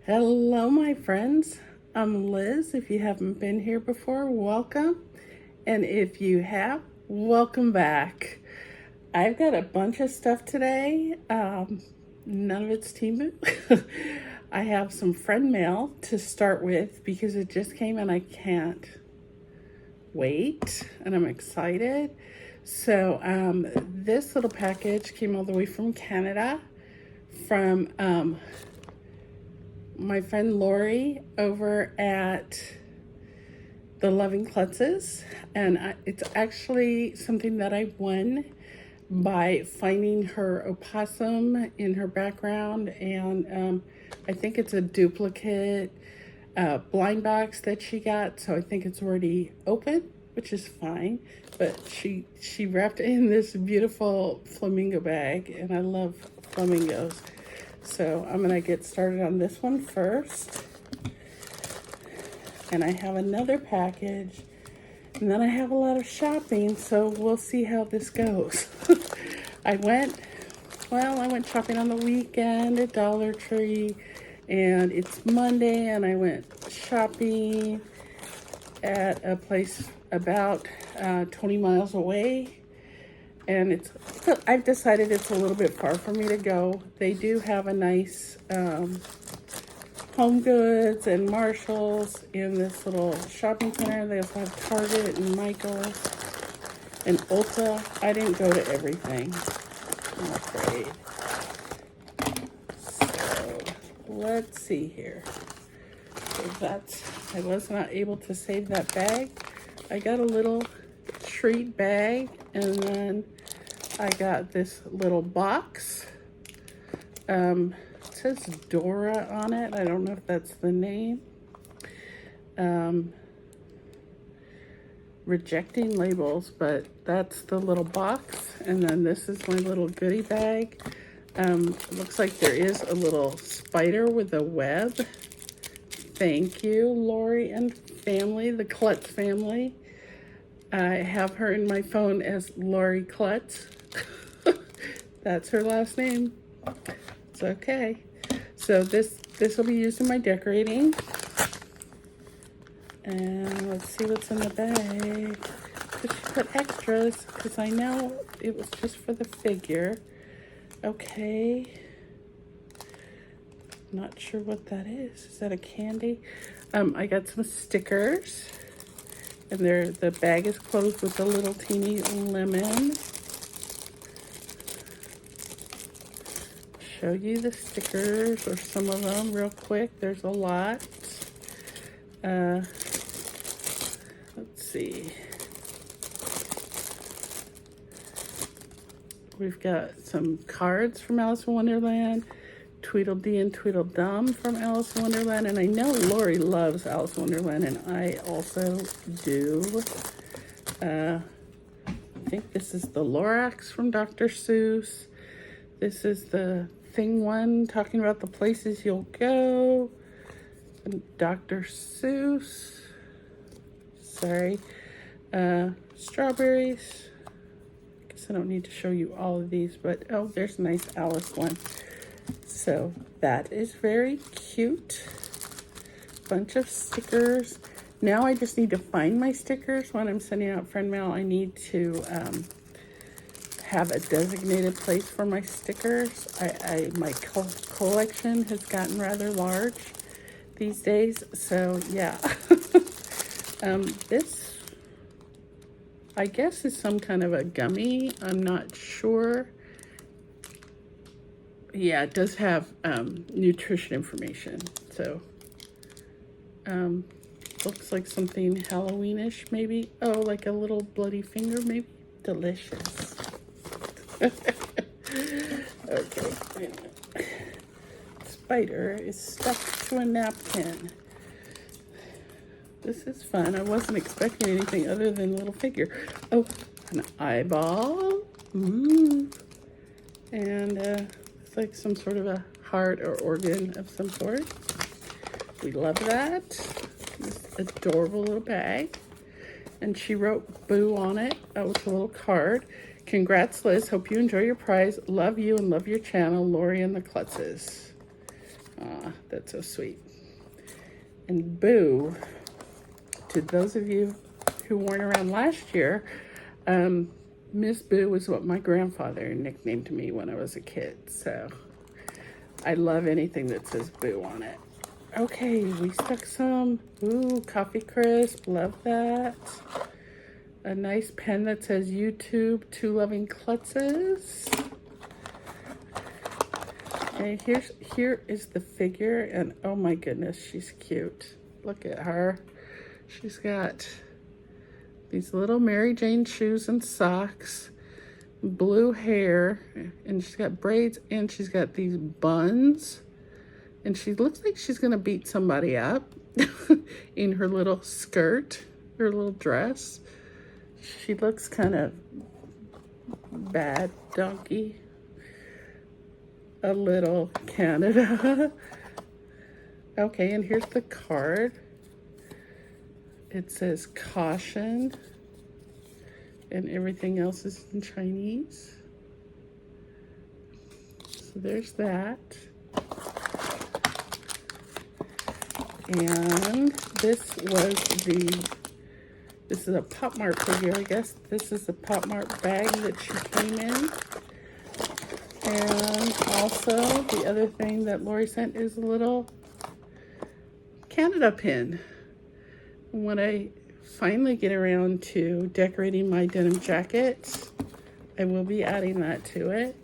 Hello, my friends. I'm Liz. If you haven't been here before, welcome. And if you have, welcome back. I've got a bunch of stuff today. None of it's Timu. I have some friend mail to start with because it just came and I can't wait. And I'm excited. So this little package came all the way from Canada from my friend Lori over at the Loving Klutzes, and it's actually something that I won by finding her opossum in her background, and I think it's a duplicate blind box that she got, so I think it's already open, which is fine, but she wrapped it in this beautiful flamingo bag, and I love flamingos. So I'm gonna get started on this one first. And I have another package. And then I have a lot of shopping, so we'll see how this goes. I went shopping on the weekend at Dollar Tree. And it's Monday, and I went shopping at a place about 20 miles away. And I've decided it's a little bit far for me to go. They do have a nice HomeGoods and Marshalls in this little shopping center. They also have Torrid and Michael's and Ulta. I didn't go to everything, I'm afraid. So let's see here. So I was not able to save that bag. I got a little treat bag, and then I got this little box. It says Dora on it. I don't know if that's the name. Rejecting labels, but that's the little box. And then this is my little goodie bag. It looks like there is a little spider with a web. Thank you, Lori and family, the Klutz family. I have her in my phone as Lori Klutz. That's her last name. It's okay. So this will be used in my decorating. And let's see what's in the bag. Did she put extras? Because I know it was just for the figure. Okay. Not sure what that is. Is that a candy? I got some stickers. And the bag is closed with a little teeny lemon. Show you the stickers, or some of them real quick. There's a lot. Let's see. We've got some cards from Alice in Wonderland, Tweedledee and Tweedledum from Alice in Wonderland, and I know Lori loves Alice in Wonderland, and I also do. I think this is the Lorax from Dr. Seuss. This is the Thing one, talking about the places you'll go. And Dr. Seuss. Sorry. Strawberries. I guess I don't need to show you all of these, but oh, there's a nice Alice one. So that is very cute. Bunch of stickers. Now I just need to find my stickers. When I'm sending out friend mail, I need to have a designated place for my stickers. My collection has gotten rather large these days, so yeah. This, I guess, is some kind of a gummy. I'm not sure. Yeah, it does have nutrition information, so looks like something Halloweenish, maybe. Oh, like a little bloody finger, maybe. Delicious. Okay. Spider is stuck to a napkin. This is fun. I wasn't expecting anything other than a little figure. Oh, an eyeball. Ooh. And it's like some sort of a heart or organ of some sort. We love that. This adorable little bag. And she wrote Boo on it with a little card. Congrats, Liz. Hope you enjoy your prize. Love you and love your channel, Lori and the Klutzes. Aw, that's so sweet. And Boo, to those of you who weren't around last year, Miss Boo was what my grandfather nicknamed me when I was a kid. So I love anything that says Boo on it. Okay, we stuck some, coffee crisp, love that. A nice pen that says YouTube, 2 loving klutzes. Okay, here is the figure, and oh my goodness, she's cute. Look at her. She's got these little Mary Jane shoes and socks, blue hair, and she's got braids, and she's got these buns, and she looks like she's gonna beat somebody up in her little skirt, her little dress. She looks kind of bad donkey. A little Canada. Okay, and here's the card. It says caution, and everything else is in Chinese. So there's that. And this is a Pop Mart figure, I guess. This is the Pop Mart bag that she came in. And also, the other thing that Lori sent is a little Canada pin. When I finally get around to decorating my denim jacket, I will be adding that to it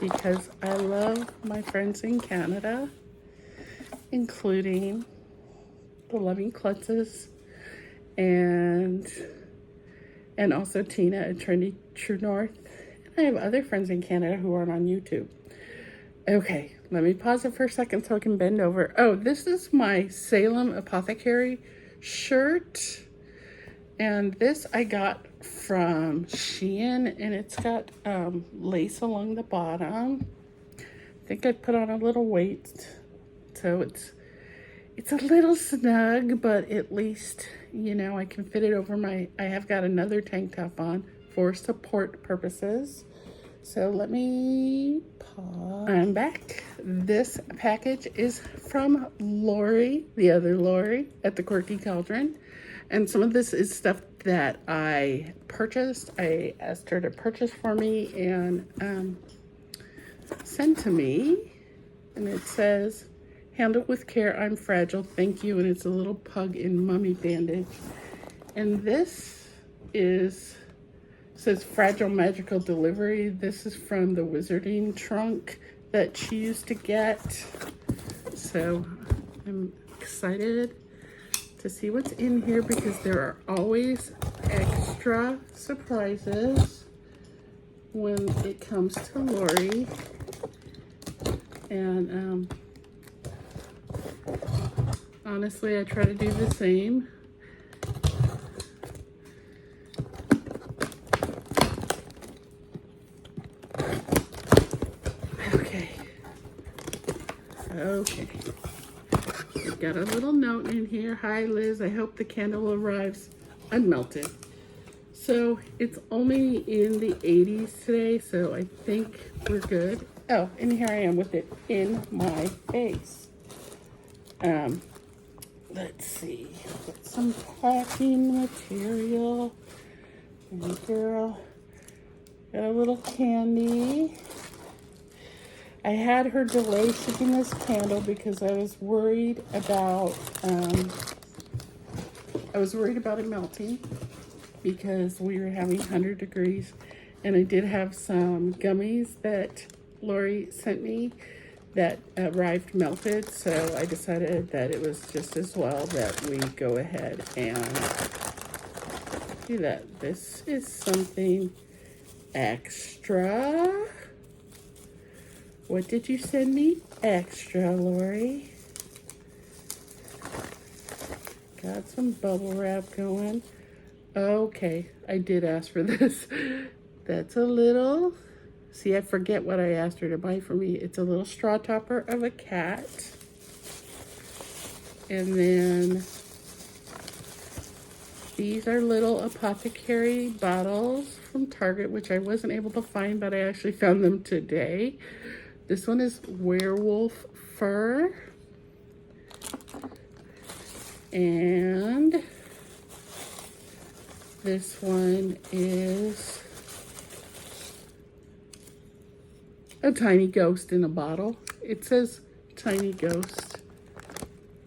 because I love my friends in Canada, including the Loving Klutzes and also Tina at Trendy True North. I have other friends in Canada who aren't on YouTube. Okay, let me pause it for a second so I can bend over. Oh, this is my Salem Apothecary shirt. And this I got from Shein, and it's got lace along the bottom. I think I put on a little weight, so it's a little snug, but at least, you know, I can fit it over I have got another tank top on for support purposes. So let me pause. I'm back. This package is from Lori, the other Lori at the Quirky Cauldron. And some of this is stuff that I purchased. I asked her to purchase for me and send to me. And it says, handle with care, I'm fragile, thank you. And it's a little pug in mummy bandage. And this says fragile magical delivery. This is from the wizarding trunk that she used to get. So I'm excited to see what's in here because there are always extra surprises when it comes to Lori. And honestly, I try to do the same. Okay, we've got a little note in here. Hi Liz, I hope the candle arrives unmelted. So it's only in the 80s today, so I think we're good. Oh, and here I am with it in my face. Let's see, got some packing material. And girl, got a little candy. I had her delay shipping this candle because I was worried about it melting because we were having 100 degrees, and I did have some gummies that Lori sent me that arrived melted, so I decided that it was just as well that we go ahead and do that. This is something extra. What did you send me? Extra, Lori. Got some bubble wrap going. Okay, I did ask for this. That's a little... See, I forget what I asked her to buy for me. It's a little straw topper of a cat. And then these are little apothecary bottles from Target, which I wasn't able to find, but I actually found them today. This one is werewolf fur. And this one is a tiny ghost in a bottle. It says tiny ghost,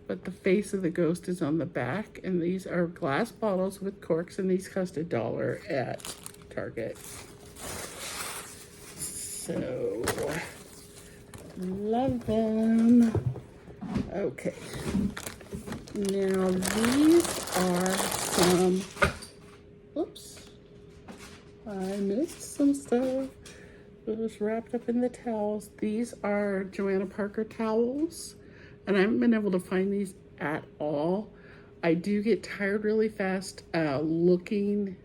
but the face of the ghost is on the back. And these are glass bottles with corks, and these cost $1 at Target. So, love them. Okay. Now these are some, oops, I missed some stuff. It was wrapped up in the towels. These are Joanna Parker towels, and I haven't been able to find these at all. I do get tired really fast looking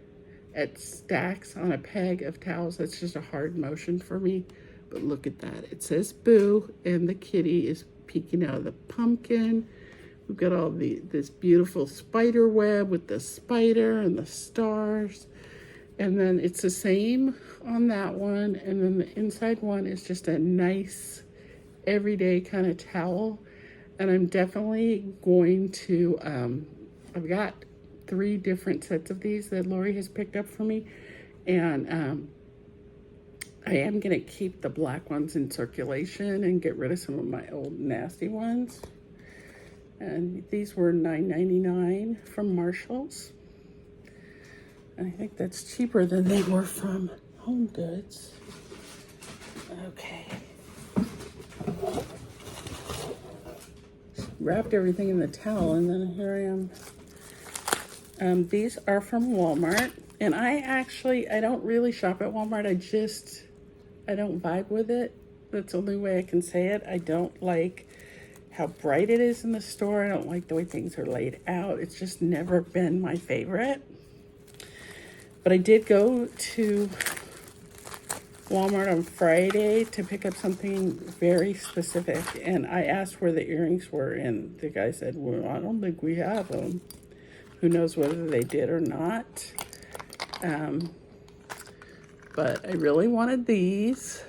at stacks on a peg of towels. That's just a hard motion for me. But look at that. It says Boo, and the kitty is peeking out of the pumpkin. We've got all this beautiful spider web with the spider and the stars. And then it's the same on that one. And then the inside one is just a nice everyday kind of towel. And I'm definitely going to, I've got 3 different sets of these that Lori has picked up for me. And I am going to keep the black ones in circulation and get rid of some of my old nasty ones. And these were $9.99 from Marshall's. And I think that's cheaper than they were from HomeGoods. Okay. Wrapped everything in the towel, and then here I am. These are from Walmart. And I don't really shop at Walmart. I don't vibe with it. That's the only way I can say it. I don't like how bright it is in the store. I don't like the way things are laid out. It's just never been my favorite. But I did go to Walmart on Friday to pick up something very specific. And I asked where the earrings were, and the guy said, well, I don't think we have them. Who knows whether they did or not. But I really wanted these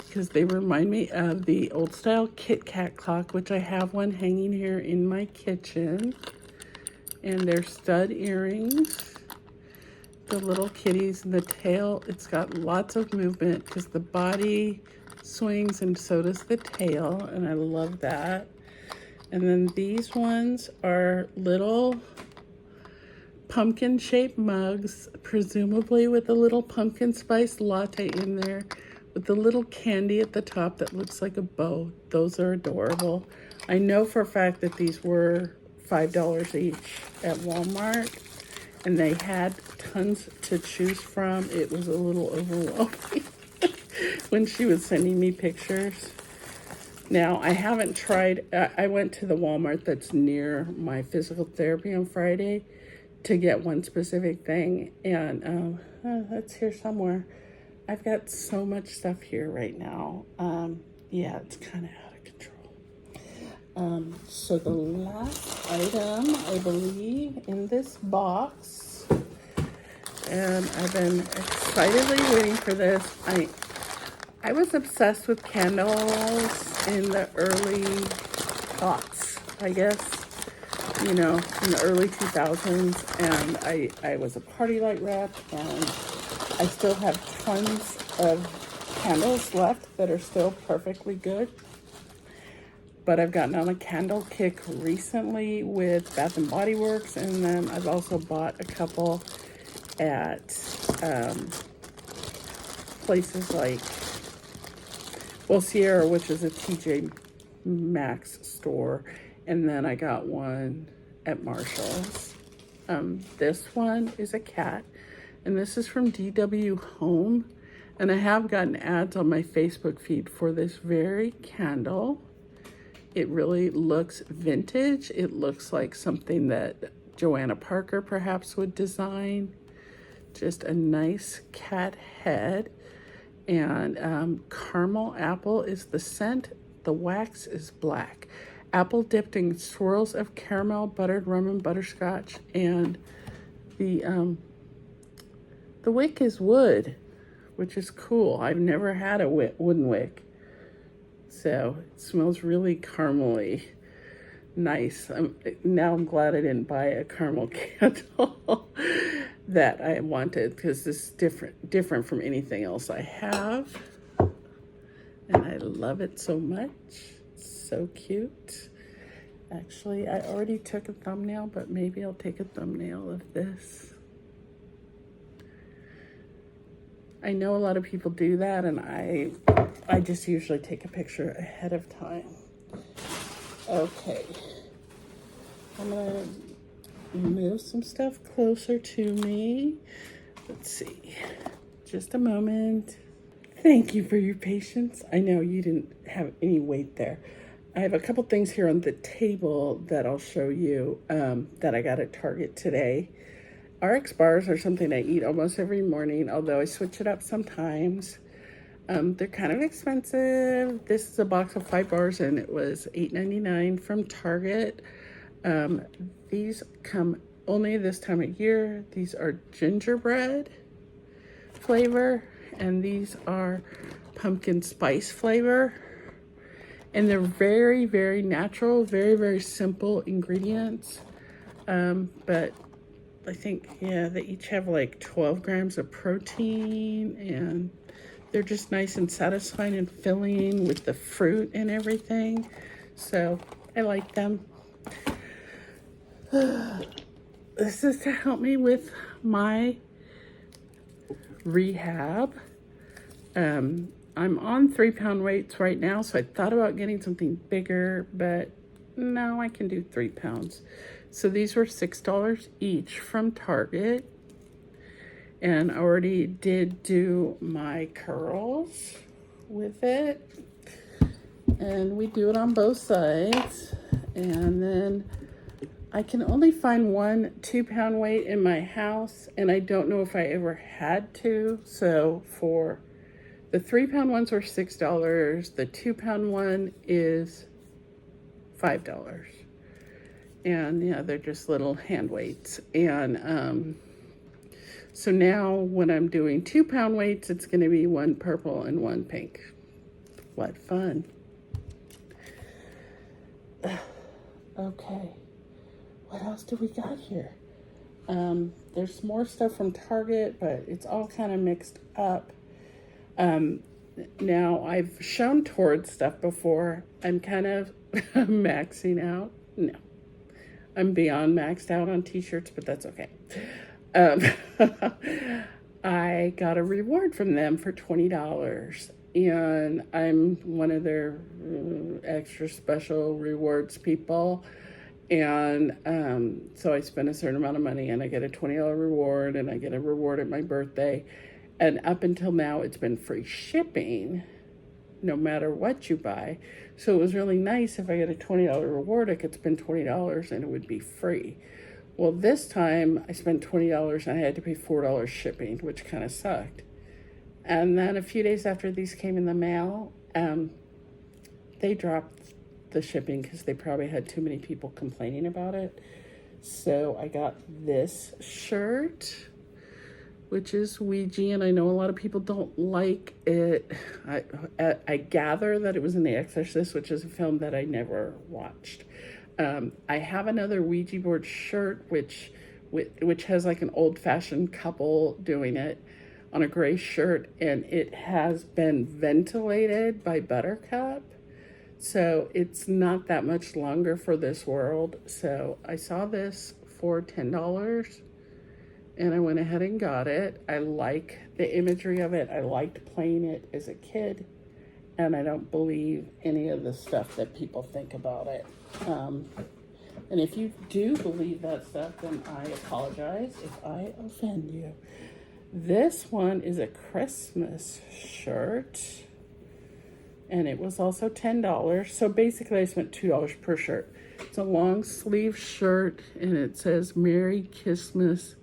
because they remind me of the old style Kit Kat clock, which I have one hanging here in my kitchen. And they're stud earrings. The little kitties and the tail, it's got lots of movement because the body swings and so does the tail, and I love that. And then these ones are little pumpkin shaped mugs, presumably with a little pumpkin spice latte in there, with the little candy at the top that looks like a bow. Those are adorable. I know for a fact that these were $5 each at Walmart, and they had tons to choose from. It was a little overwhelming when she was sending me pictures. Now, I haven't tried, I went to the Walmart that's near my physical therapy on Friday to get one specific thing, and that's here somewhere. I've got so much stuff here right now. Yeah, it's kind of out of control. So the last item, I believe, in this box, and I've been excitedly waiting for this. I was obsessed with candles in the early aughts, I guess, you know, in the early 2000s, and I was a party light rep, and I still have tons of candles left that are still perfectly good. But I've gotten on a candle kick recently with Bath and Body Works, and then I've also bought a couple at places like, well, Sierra, which is a TJ Maxx store, and then I got one at Marshall's. This one is a cat, and this is from DW Home, and I have gotten ads on my Facebook feed for this very candle. It really looks vintage. It looks like something that Joanna Parker perhaps would design. Just a nice cat head. And caramel apple is the scent. The wax is black. Apple dipped in swirls of caramel, buttered rum and butterscotch. And the wick is wood, which is cool. I've never had a wooden wick. So it smells really caramely. nice. Now I'm glad I didn't buy a caramel candle that I wanted, because this is different from anything else I have. And I love it so much. It's so cute. Actually, I already took a thumbnail, but maybe I'll take a thumbnail of this. I know a lot of people do that, and I just usually take a picture ahead of time. Okay. I'm gonna move some stuff closer to me. Let's see. Just a moment. Thank you for your patience. I know you didn't have any weight there. I have a couple things here on the table that I'll show you that I got at Target today. RX bars are something I eat almost every morning, although I switch it up sometimes. They're kind of expensive. This is a box of 5 bars, and it was $8.99 from Target. These come only this time of year. These are gingerbread flavor, and these are pumpkin spice flavor. And they're very, very natural, very, very simple ingredients. But I think, yeah, they each have like 12 grams of protein, and they're just nice and satisfying and filling with the fruit and everything. So I like them. This is to help me with my rehab. I'm on 3-pound weights right now, so I thought about getting something bigger, but no, I can do 3 pounds. So these were $6 each from Target. And I already did do my curls with it. And we do it on both sides. And then I can only find one 2-pound weight in my house, and I don't know if I ever had to. So for the 3-pound ones were $6. The 2-pound one is $5. And yeah, they're just little hand weights. And so now when I'm doing 2-pound weights, it's going to be one purple and one pink. What fun. Okay. What else do we got here? There's more stuff from Target, but it's all kind of mixed up. Now, I've shown Torrid stuff before. I'm kind of maxing out. No, I'm beyond maxed out on t-shirts, but that's okay. I got a reward from them for $20, and I'm one of their extra special rewards people. And so I spend a certain amount of money, and I get a $20 reward, and I get a reward at my birthday. And up until now, it's been free shipping, no matter what you buy. So it was really nice. If I get a $20 reward, I could spend $20 and it would be free. Well, this time I spent $20 and I had to pay $4 shipping, which kind of sucked. And then a few days after these came in the mail, they dropped the shipping because they probably had too many people complaining about it. So I got this shirt, which is Ouija, and I know a lot of people don't like it. I gather that it was in The Exorcist, which is a film that I never watched. I have another Ouija board shirt, which has like an old-fashioned couple doing it on a gray shirt, and it has been ventilated by Buttercup. So it's not that much longer for this world. So I saw this for $10. And I went ahead and got it. I like the imagery of it. I liked playing it as a kid. And I don't believe any of the stuff that people think about it. And if you do believe that stuff, then I apologize if I offend you. This one is a Christmas shirt. And it was also $10. So basically I spent $2 per shirt. It's a long sleeve shirt, and it says Merry Christmas.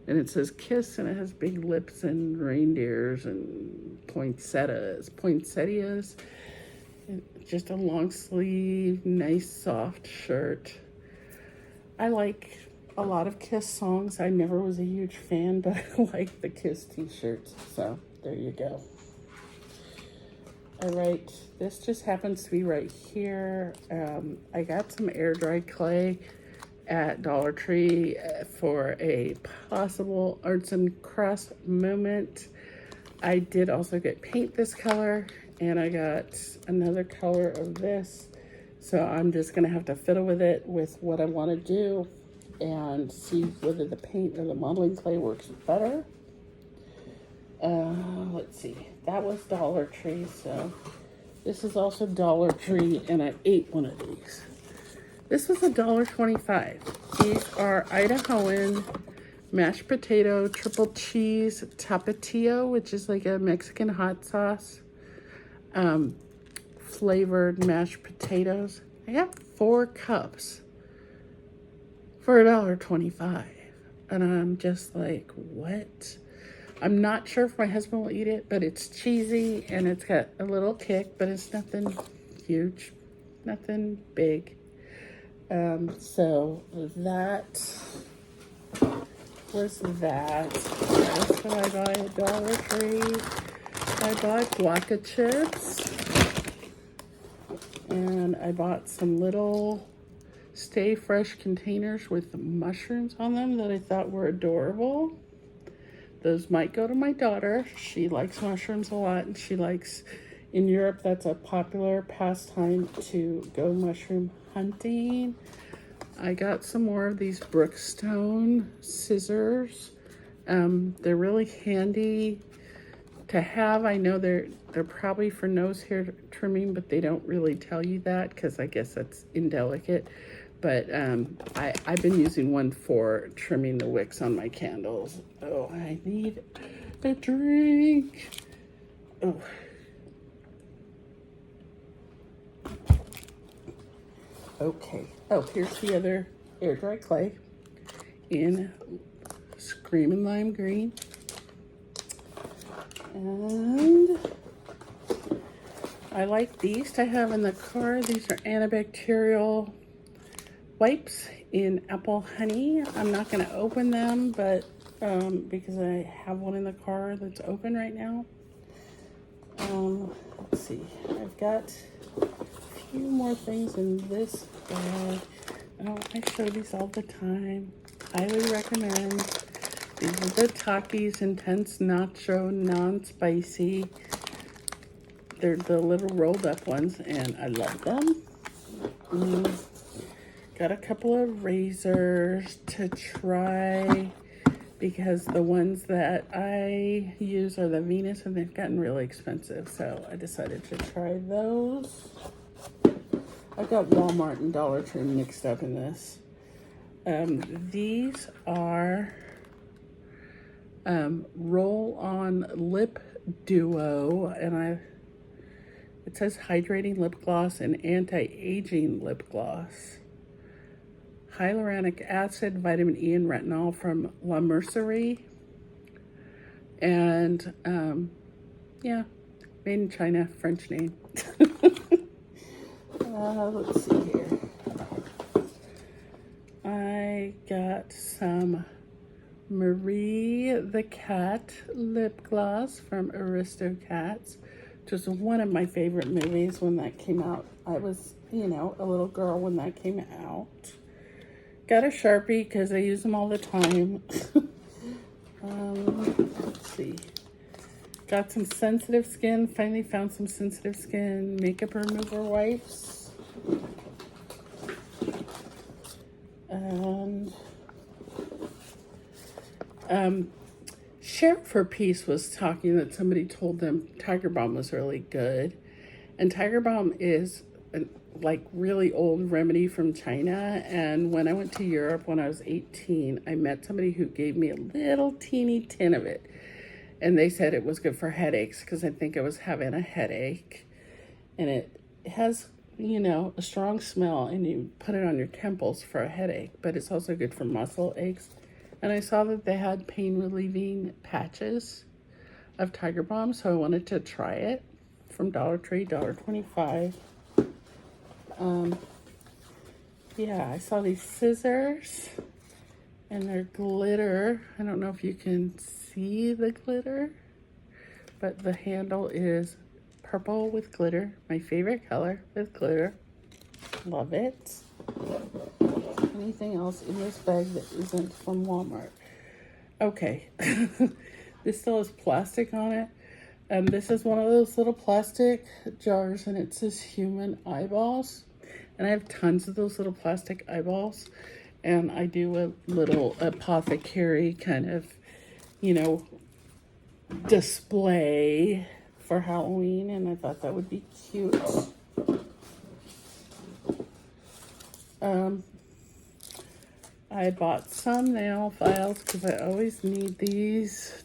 And it says kiss, and it has big lips and reindeers and poinsettias. Just a long sleeve, nice soft shirt. I like a lot of Kiss songs. I never was a huge fan, but I like the Kiss t-shirts. So there you go. this just happens to be right here. I got some air dry clay at Dollar Tree for a possible arts and crafts moment. I did also get paint this color, and I got another color of this. So I'm just gonna have to fiddle with it with what I wanna do and see whether the paint or the modeling clay works better. Let's see, that was Dollar Tree, so this is also Dollar Tree, and I ate one of these. This was $1.25. These are Idahoan mashed potato, triple cheese tapatio, which is like a Mexican hot sauce, flavored mashed potatoes. I got 4 cups for $1.25, and I'm just like, what? I'm not sure if my husband will eat it, but it's cheesy and it's got a little kick, but it's nothing huge, nothing big. So that was that. That's what I bought at Dollar Tree. I bought guaca chips, and I bought some little Stay Fresh containers with mushrooms on them that I thought were adorable. Those might go to my daughter. She likes mushrooms a lot, and she likes, in Europe, that's a popular pastime to go mushroom hunting. I got some more of these Brookstone scissors. They're really handy to have. I know they're probably for nose hair trimming, but they don't really tell you that because I guess that's indelicate. But I've been using one for trimming the wicks on my candles. Oh, I need a drink. Oh. Okay. Oh, here's the other air dry clay in Screaming Lime Green. And I like these to have in the car. These are antibacterial wipes in apple honey. I'm not going to open them, but because I have one in the car that's open right now. Let's see. I've got a few more things in this bag. Oh, I show these all the time. Highly recommend. These are the Takis Intense Nacho Non-Spicy. They're the little rolled up ones, and I love them. Got a couple of razors to try because the ones that I use are the Venus, and they've gotten really expensive, so I decided to try those. I've got Walmart and Dollar Tree mixed up in this. These are roll-on lip duo, and it says hydrating lip gloss and anti-aging lip gloss. Hyaluronic acid, vitamin E, and retinol from La Mercerie. And yeah, made in China, French name. Let's see here. I got some Marie the Cat lip gloss from Aristocats, which was one of my favorite movies when that came out. I was, a little girl when that came out. Got a Sharpie because I use them all the time. Let's see. Got some sensitive skin. Finally found some sensitive skin makeup remover wipes. And Sheriff for Peace was talking that somebody told them Tiger Balm was really good. And Tiger Balm is like really old remedy from China. And when I went to Europe when I was 18, I met somebody who gave me a little teeny tin of it. And they said it was good for headaches because I think I was having a headache. And it has, a strong smell, and you put it on your temples for a headache, but it's also good for muscle aches. And I saw that they had pain relieving patches of Tiger Balm, so I wanted to try it from Dollar Tree, $1.25. Yeah, I saw these scissors and they're glitter. I don't know if you can see the glitter, but the handle is purple with glitter. My favorite color with glitter. Love it. Anything else in this bag that isn't from Walmart? Okay. This still has plastic on it. And this is one of those little plastic jars, and it says human eyeballs. And I have tons of those little plastic eyeballs. And I do a little apothecary kind of, you know, display for Halloween. And I thought that would be cute. I bought some nail files because I always need these.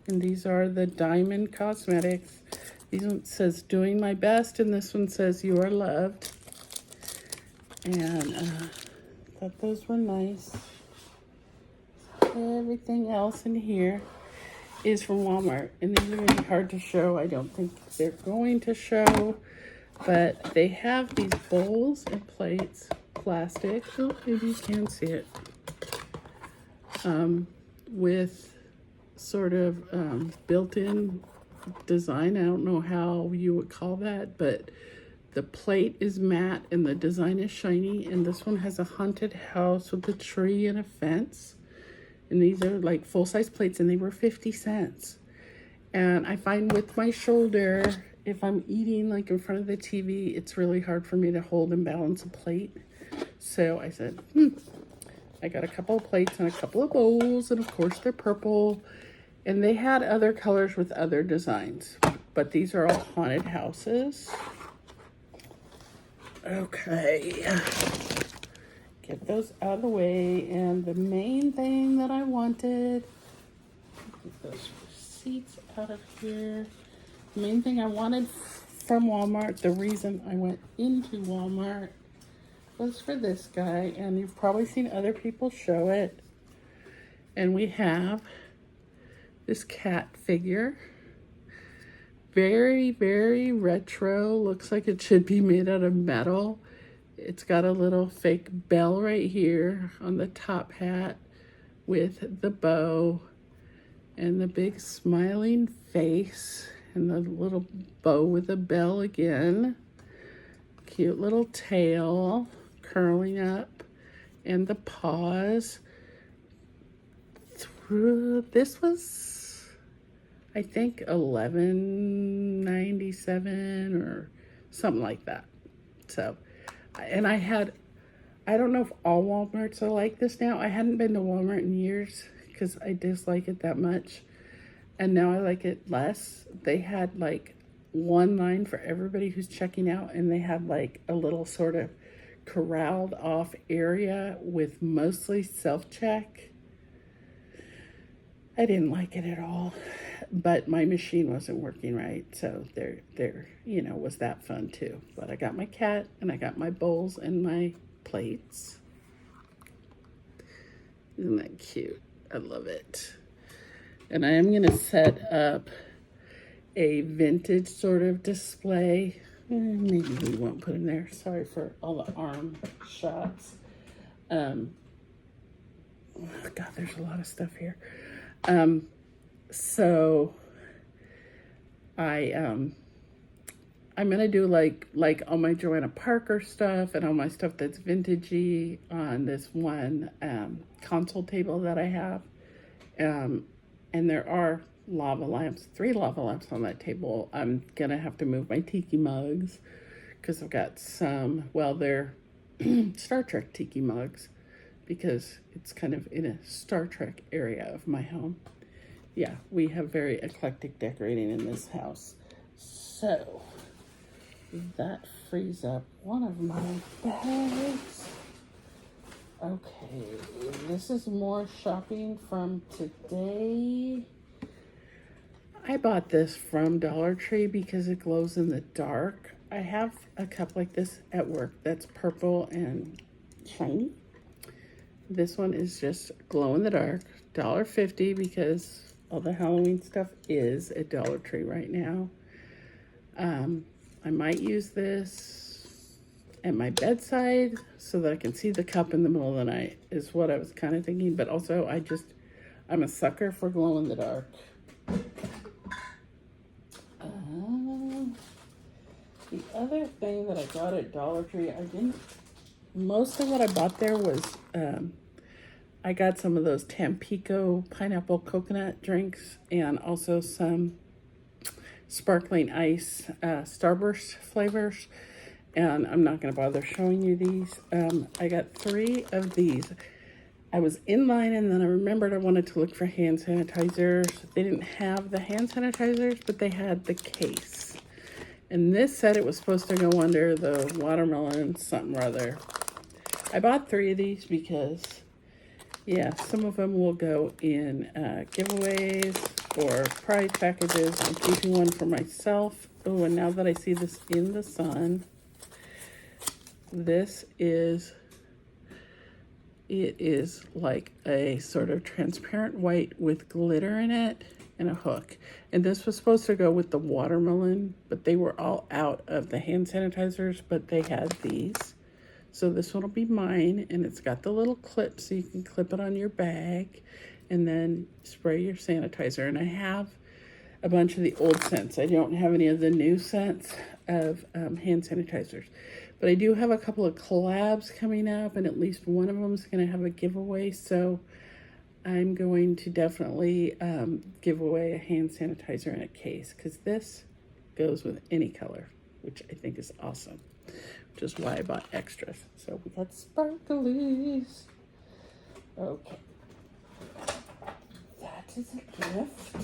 And these are the Diamond Cosmetics. This one says doing my best, and this one says you are loved. And thought those were nice. Everything else in here is from Walmart. And these are going to be hard to show. I don't think they're going to show. But they have these bowls and plates, plastic. Oh, maybe you can see it. With sort of built-in design. I don't know how you would call that, but the plate is matte and the design is shiny. And this one has a haunted house with a tree and a fence. And these are like full-size plates, and they were 50 cents. And I find with my shoulder, if I'm eating like in front of the TV, it's really hard for me to hold and balance a plate. So I said, I got a couple of plates and a couple of bowls, and of course they're purple. And they had other colors with other designs, but these are all haunted houses. Okay, get those out of the way. And the main thing that I wanted, get those receipts out of here. The main thing I wanted from Walmart, the reason I went into Walmart, was for this guy. And you've probably seen other people show it. And we have this cat figure. Very, very retro. Looks like it should be made out of metal. It's got a little fake bell right here on the top hat with the bow and the big smiling face and the little bow with a bell again. Cute little tail curling up and the paws. This was, I think, $11.97 or something like that. So, and I don't know if all Walmarts are like this now. I hadn't been to Walmart in years because I dislike it that much. And now I like it less. They had like one line for everybody who's checking out, and they had like a little sort of corralled off area with mostly self-check. I didn't like it at all, but my machine wasn't working right. So there, you know, was that fun too. But I got my cat and I got my bowls and my plates. Isn't that cute? I love it. And I am going to set up a vintage sort of display. Maybe we won't put in there. Sorry for all the arm shots. God, there's a lot of stuff here. So I'm gonna do like all my Joanna Parker stuff and all my stuff that's vintagey on this one console table that I have. And there are lava lamps, 3 lava lamps on that table. I'm gonna have to move my tiki mugs because I've got some, well, they're Star Trek tiki mugs, because it's kind of in a Star Trek area of my home. Yeah, we have very eclectic decorating in this house. So that frees up one of my bags. Okay, this is more shopping from today. I bought this from Dollar Tree because it glows in the dark. I have a cup like this at work that's purple and shiny. This one is just glow in the dark, $1.50, because all the Halloween stuff is at Dollar Tree right now. I might use this at my bedside so that I can see the cup in the middle of the night, is what I was kind of thinking. But also, I'm a sucker for glow in the dark. The other thing that I got at Dollar Tree, most of what I bought there was, I got some of those Tampico pineapple coconut drinks and also some sparkling ice Starburst flavors. And I'm not going to bother showing you these. I got 3 of these. I was in line and then I remembered I wanted to look for hand sanitizers. They didn't have the hand sanitizers, but they had the case. And this said it was supposed to go under the watermelon something or other. I bought 3 of these because, yeah, some of them will go in giveaways or prize packages. I'm keeping one for myself. Oh, and now that I see this in the sun, this is, it is like a sort of transparent white with glitter in it and a hook. And this was supposed to go with the watermelon, but they were all out of the hand sanitizers, but they had these. So this one will be mine, and it's got the little clip so you can clip it on your bag and then spray your sanitizer. And I have a bunch of the old scents. I don't have any of the new scents of hand sanitizers. But I do have a couple of collabs coming up, and at least one of them is going to have a giveaway. So I'm going to definitely give away a hand sanitizer in a case, because this goes with any color, which I think is awesome, which is why I bought extras. So we got sparklies. Okay. That is a gift.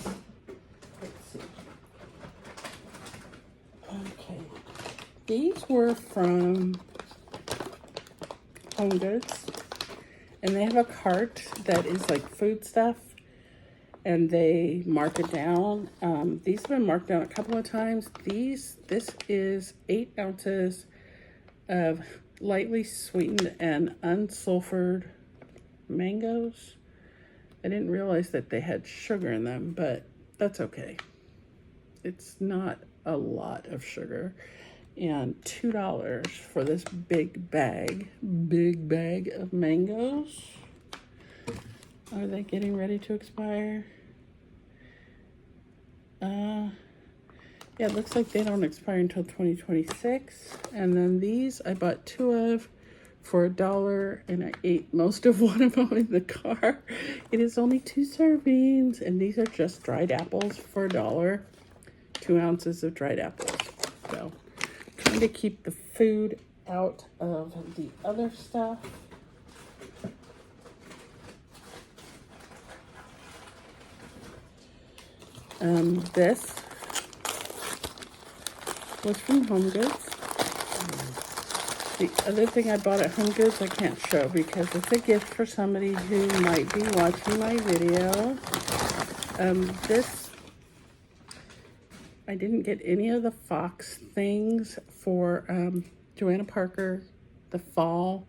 Let's see. Okay. These were from HomeGoods, and they have a cart that is like food stuff, and they mark it down. These have been marked down a couple of times. This is 8 ounces of lightly sweetened and unsulfured mangoes. I didn't realize that they had sugar in them, but that's okay. It's not a lot of sugar. And $2 for this big bag of mangoes. Are they getting ready to expire? Yeah, it looks like they don't expire until 2026. And then these I bought 2 of for $1, and I ate most of one of them in the car. It is only 2 servings, and these are just dried apples for $1. 2 ounces of dried apples. So trying to keep the food out of the other stuff. This was from HomeGoods. The other thing I bought at HomeGoods I can't show because it's a gift for somebody who might be watching my video. This, I didn't get any of the fox things for Joanna Parker, the fall,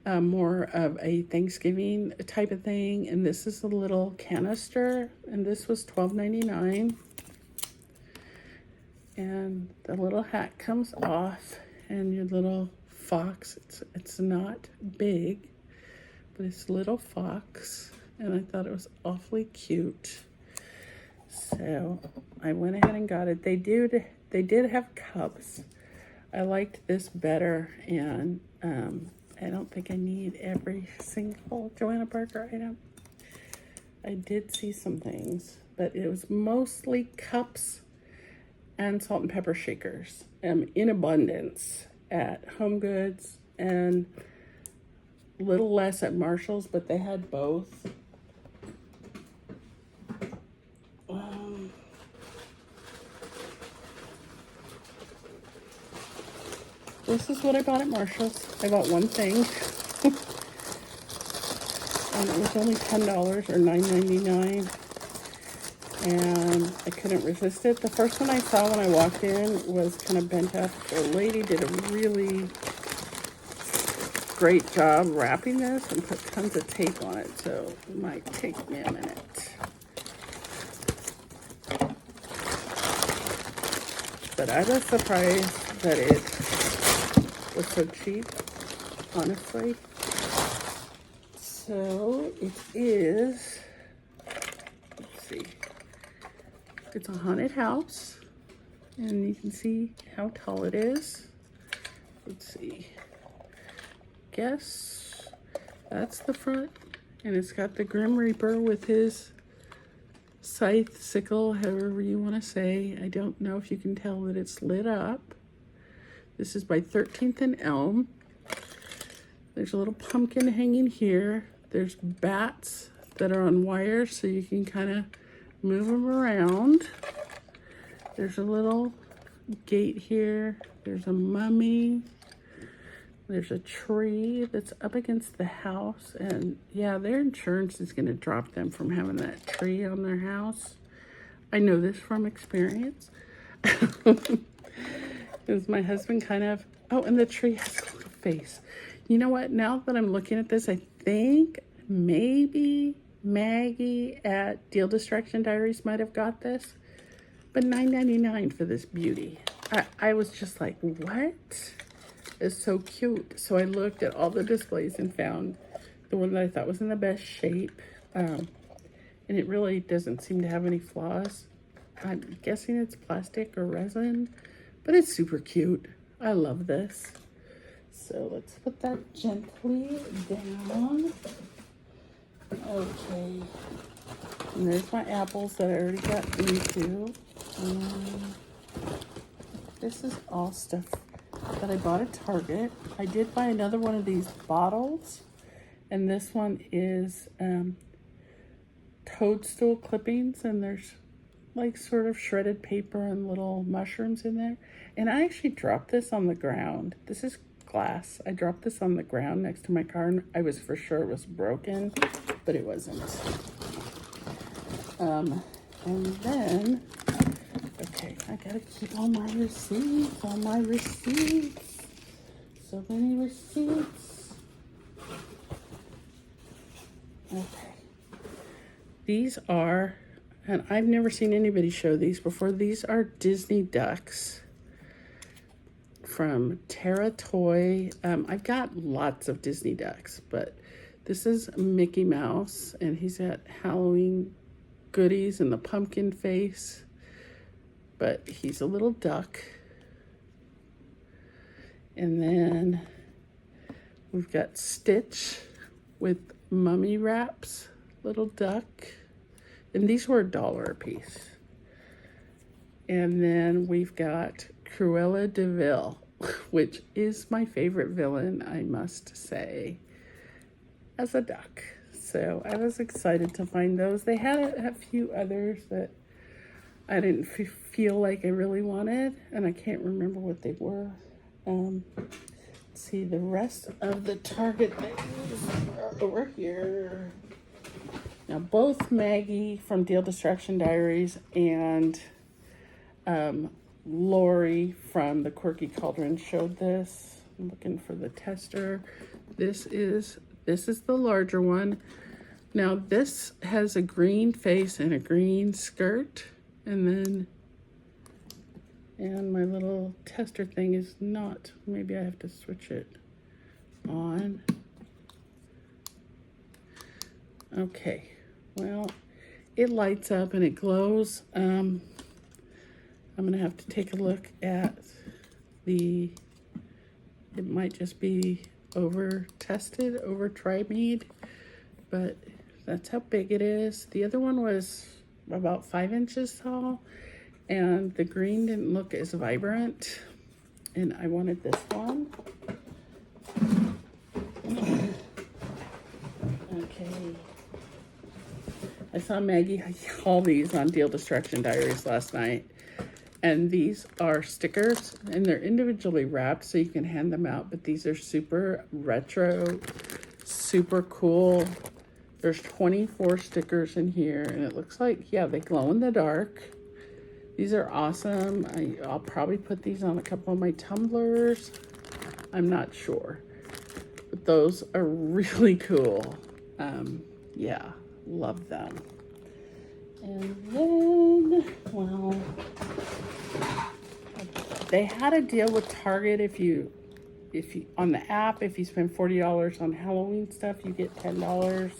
more of a Thanksgiving type of thing. And this is a little canister, and this was $12.99. And the little hat comes off, and your little fox, it's not big, but it's little fox, and I thought it was awfully cute. So I went ahead and got it. They did have cups. I liked this better, and I don't think I need every single Joanna Parker item. I did see some things, but it was mostly cups and salt and pepper shakers in abundance at HomeGoods, and a little less at Marshall's, but they had both. This is what I bought at Marshall's. I bought one thing, and it was only $10 or $9.99, and I couldn't resist it. The first one I saw when I walked in was kind of bent up. The lady did a really great job wrapping this and put tons of tape on it, so it might take me a minute. But I was surprised that it was so cheap, honestly. So it is, let's see, it's a haunted house. And you can see how tall it is. Let's see. Guess that's the front. And it's got the Grim Reaper with his scythe, sickle, however you want to say. I don't know if you can tell that it's lit up. This is by 13th and Elm. There's a little pumpkin hanging here. There's bats that are on wires so you can kind of move them around. There's a little gate here. There's a mummy. There's a tree that's up against the house. And yeah, their insurance is going to drop them from having that tree on their house. I know this from experience. Because my husband kind of... Oh, and the tree has a little face. You know what? Now that I'm looking at this, I think maybe Maggie at Deal Destruction Diaries might have got this. But $9.99 for this beauty. I was just like, what? It's so cute. So I looked at all the displays and found the one that I thought was in the best shape. And it really doesn't seem to have any flaws. I'm guessing it's plastic or resin, but it's super cute. I love this. So let's put that gently down. Okay. And there's my apples that I already got into. This is all stuff that I bought at Target. I did buy another one of these bottles. And this one is toadstool clippings. And there's like sort of shredded paper and little mushrooms in there. And I actually dropped this on the ground. This is glass. I dropped this on the ground next to my car, and I was for sure it was broken, but it wasn't. And then, okay, I gotta keep all my receipts, So many receipts. Okay. These are, and I've never seen anybody show these before, these are Disney ducks from Terra Toy. I've got lots of Disney ducks, but this is Mickey Mouse, and he's got Halloween goodies and the pumpkin face, but he's a little duck. And then we've got Stitch with mummy wraps, little duck, and these were $1 a piece. And then we've got Cruella de Vil, which is my favorite villain, I must say, as a duck. So I was excited to find those. They had a few others that I didn't feel like I really wanted, and I can't remember what they were. Let's see, the rest of the Target things are over here. Now, both Maggie from Deal Destruction Diaries and Lori from the Quirky Cauldron showed this. I'm looking for the tester. This is the larger one. Now this has a green face and a green skirt, and my little tester thing is not. Maybe I have to switch it on. Okay, well, it lights up and it glows. I'm gonna have to take a look at it might just be over tri-mead, but that's how big it is. The other one was about 5 inches tall, and the green didn't look as vibrant, and I wanted this one. Okay. I saw Maggie haul these on Deal Destruction Diaries last night. And these are stickers, and they're individually wrapped so you can hand them out, but these are super retro, super cool. There's 24 stickers in here, and it looks like, yeah, they glow in the dark. These are awesome. I'll probably put these on a couple of my tumblers. I'm not sure, but those are really cool. Yeah, love them. And then, well, they had a deal with Target. If you on the app, if you spend $40 on Halloween stuff, you get $10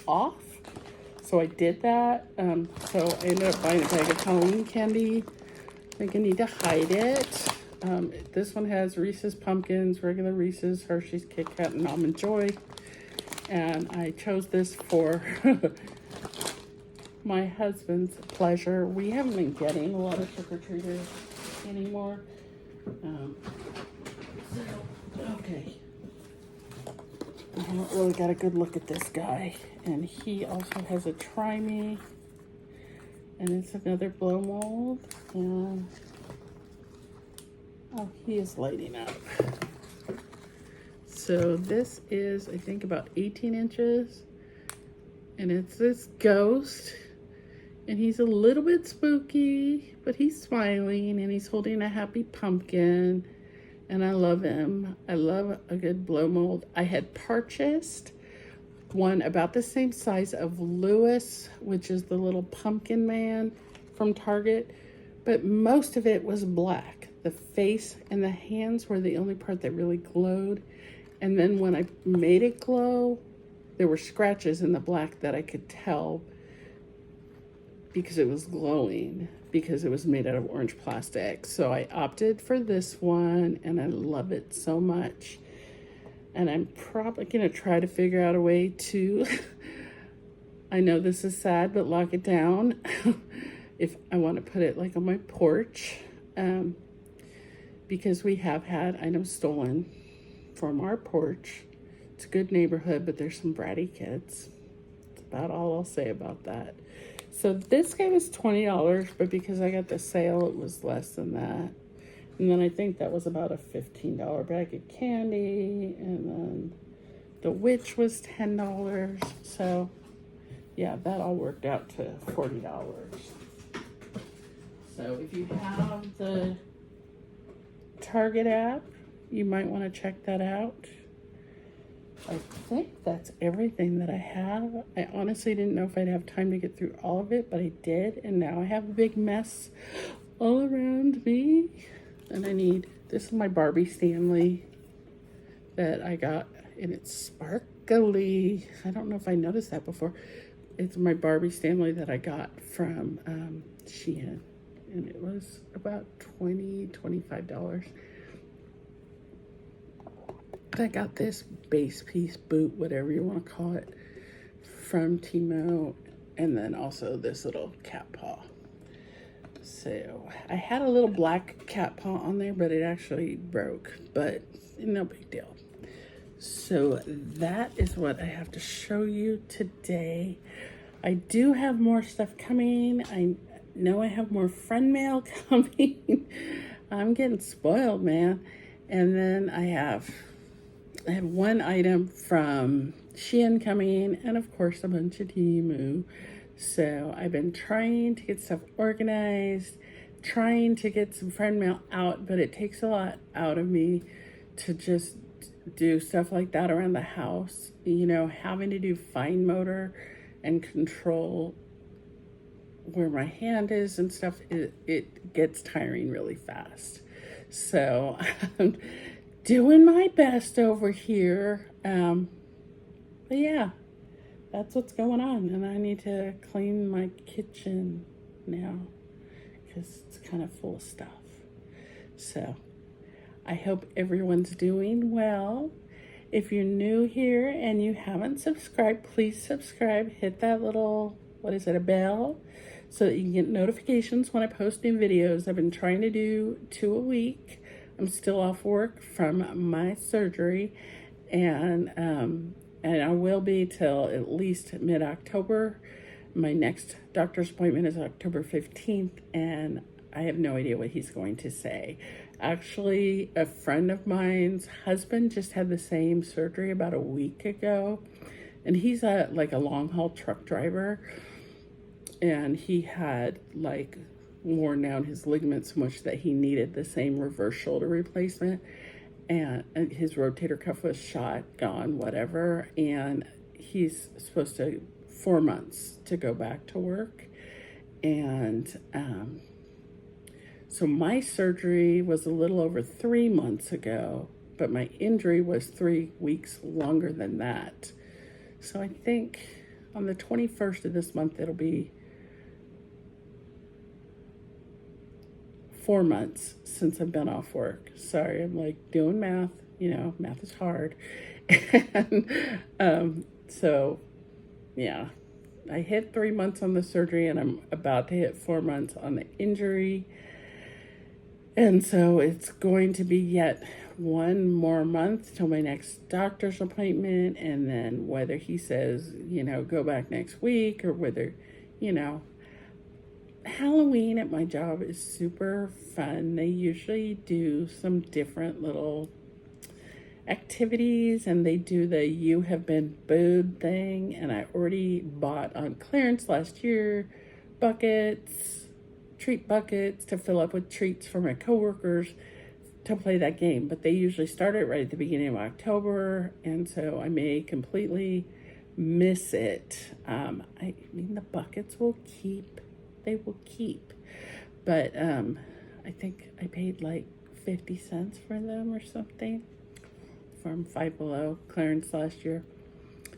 off. So I did that. So I ended up buying a bag of Halloween candy. think I need to hide it. This one has Reese's Pumpkins, regular Reese's, Hershey's, Kit Kat, and Almond Joy. And I chose this for my husband's pleasure. We haven't been getting a lot of trick-or-treaters anymore. Okay. I haven't really got a good look at this guy. And he also has a Try Me. And it's another blow mold. And oh, he is lighting up. So this is, I think, about 18 inches. And it's this ghost. And he's a little bit spooky, but he's smiling and he's holding a happy pumpkin. And I love him. I love a good blow mold. I had purchased one about the same size of Lewis, which is the little pumpkin man from Target, but most of it was black. The face and the hands were the only part that really glowed. And then when I made it glow, there were scratches in the black that I could tell because it was glowing, because it was made out of orange plastic. So I opted for this one and I love it so much. And I'm probably gonna try to figure out a way to, I know this is sad, but lock it down if I want to put it like on my porch, because we have had items stolen from our porch. It's a good neighborhood, but there's some bratty kids. That's about all I'll say about that. So this guy was $20, but because I got the sale, it was less than that. And then I think that was about a $15 bag of candy. And then the witch was $10. So yeah, that all worked out to $40. So if you have the Target app, you might want to check that out. I think that's everything that I have. I honestly didn't know if I'd have time to get through all of it, but I did. And now I have a big mess all around me. And I need, this is my Barbie Stanley that I got, and it's sparkly. I don't know if I noticed that before. It's my Barbie Stanley that I got from Shein. And it was about $25. I got this base piece boot, whatever you want to call it, from Timo, and then also this little cat paw. So I had a little black cat paw on there, but it actually broke, but no big deal. So that is what I have to show you today. I do have more stuff coming. I know I have more friend mail coming. I'm getting spoiled, man. And then I have one item from Shein coming, and of course a bunch of Temu. So I've been trying to get stuff organized, trying to get some friend mail out, but it takes a lot out of me to just do stuff like that around the house. You know, having to do fine motor and control where my hand is and stuff, it gets tiring really fast. So I'm doing my best over here. But yeah, that's what's going on. And I need to clean my kitchen now because it's kind of full of stuff. So I hope everyone's doing well. If you're new here and you haven't subscribed, please subscribe. Hit that little, what is it, a bell, so that you can get notifications when I post new videos. I've been trying to do 2 a week. I'm still off work from my surgery, and I will be till at least mid-October. My next doctor's appointment is October 15th, and I have no idea what he's going to say. Actually, a friend of mine's husband just had the same surgery about a week ago, and he's a long-haul truck driver, and he had worn down his ligaments so much that he needed the same reverse shoulder replacement, and his rotator cuff was shot, gone, whatever, and he's supposed to 4 months to go back to work. And so my surgery was a little over 3 months ago, but my injury was 3 weeks longer than that. So I think on the 21st of this month, it'll be 4 months since I've been off work. Sorry, I'm like doing math. You know, math is hard. And so, yeah, I hit 3 months on the surgery, and I'm about to hit 4 months on the injury. And so it's going to be yet 1 more month till my next doctor's appointment. And then whether he says, you know, go back next week, or whether, you know, Halloween at my job is super fun. They usually do some different little activities, and they do the "you have been booed" thing. And I already bought on clearance last year treat buckets to fill up with treats for my coworkers to play that game. But they usually start it right at the beginning of October, and so I may completely miss it. I mean, the buckets will keep. They will keep. But I think I paid like 50 cents for them or something from Five Below clearance last year.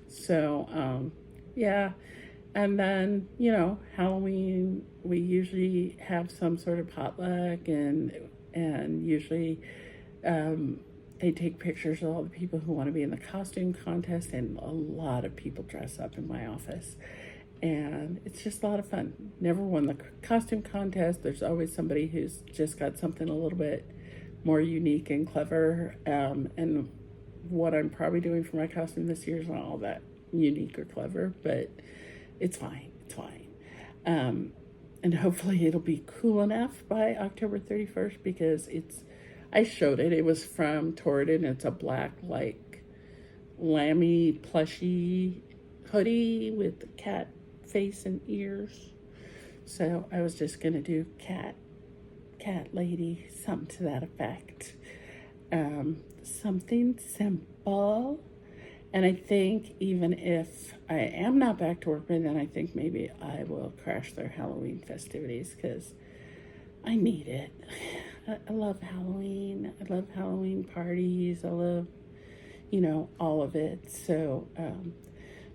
So, yeah. And then, you know, Halloween, we usually have some sort of potluck, and usually they take pictures of all the people who want to be in the costume contest, and a lot of people dress up in my office. And it's just a lot of fun. Never won the costume contest. There's always somebody who's just got something a little bit more unique and clever. And what I'm probably doing for my costume this year is not all that unique or clever, but it's fine. It's fine. And hopefully it'll be cool enough by October 31st, because I showed it. It was from Torrid, and it's a black, like, lammy, plushy hoodie with the cat face and ears. So I was just gonna do cat lady, something to that effect. Something simple. And I think even if I am not back to work by then, I think maybe I will crash their Halloween festivities, because I need it. I love Halloween. I love Halloween parties. I love, you know, all of it. So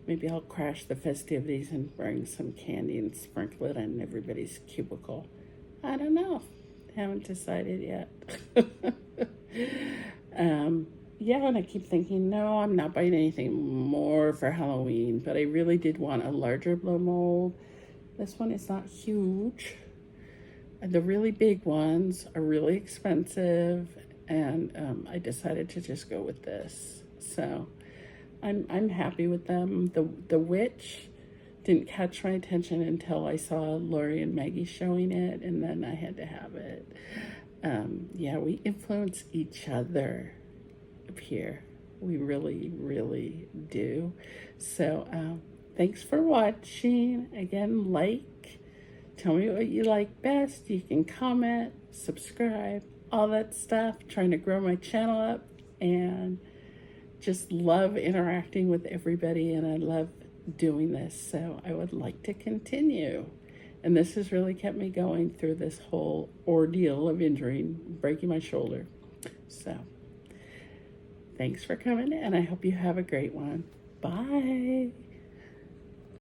maybe I'll crash the festivities and bring some candy and sprinkle it on everybody's cubicle. I don't know. Haven't decided yet. Yeah, and I keep thinking, no, I'm not buying anything more for Halloween, but I really did want a larger blow mold. This one is not huge. And the really big ones are really expensive, and I decided to just go with this. So I'm happy with them. The witch didn't catch my attention until I saw Lori and Maggie showing it, and then I had to have it. Yeah, we influence each other up here. We really, really do. So thanks for watching. Again, tell me what you like best. You can comment, subscribe, all that stuff. Trying to grow my channel up, and just love interacting with everybody, and I love doing this, so I would like to continue. And this has really kept me going through this whole ordeal of breaking my shoulder. So thanks for coming, and I hope you have a great one. Bye.